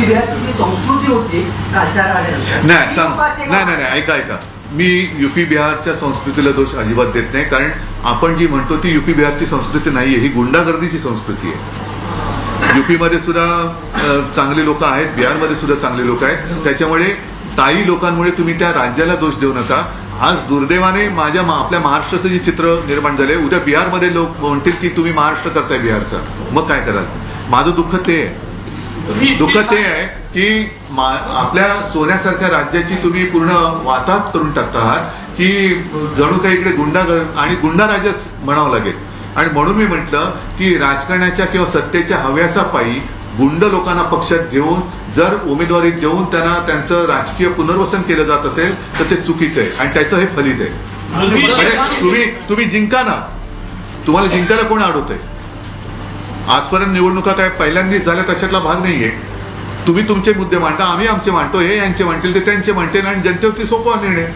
UP बिहारची जी संस्कृती होती काचाराने नाही ऐका मी युपी बिहारच्या संस्कृतीला दोष अजिबात देत नाही, कारण आपण जी म्हणतो ती युपी बिहारची संस्कृती नाहीये, ही गुंडागर्दीची संस्कृती आहे. युपीमध्ये सुद्धा चांगले लोक आहेत, बिहारमध्ये सुद्धा चांगले लोक आहेत. त्याच्यामुळे काही लोकांमुळे तुम्ही त्या राज्याला दोष देऊ नका. आज दुर्दैवाने आपल्या महाराष्ट्राचं जे चित्र निर्माण झालंय, उद्या बिहारमध्ये लोक म्हणतील की तुम्ही महाराष्ट्र करताय बिहारचा, मग काय कराल? माझं दुःख ते आहे. दुःख ते आहे की आपल्या सोन्यासारख्या राज्याची तुम्ही पूर्ण वाताहत करून टाकता आहात, की जणू काही इकडे आणि गुंडा राज्यच म्हणावं लागेल. आणि म्हणून मी म्हटलं की राजकारणाच्या किंवा सत्तेच्या हव्यासापायी गुंड लोकांना पक्षात घेऊन जर उमेदवारी देऊन त्यांना त्यांचं राजकीय पुनर्वसन केलं जात असेल तर ते चुकीचं आहे आणि त्याचं हे फलित आहे. म्हणजे तुम्ही जिंका ना, तुम्हाला जिंकायला कोण अडवतंय? आजपर्यंत निवडणुका काय पहिल्यांदाच झाल्या तशातला भाग नाहीये. तुम्ही तुमचे मुद्दे मांडा, आम्ही आमचे मांडतो, हे यांचे मांडतील ते त्यांचे मांडतील आणि जनतेवरती सोपवा निर्णय.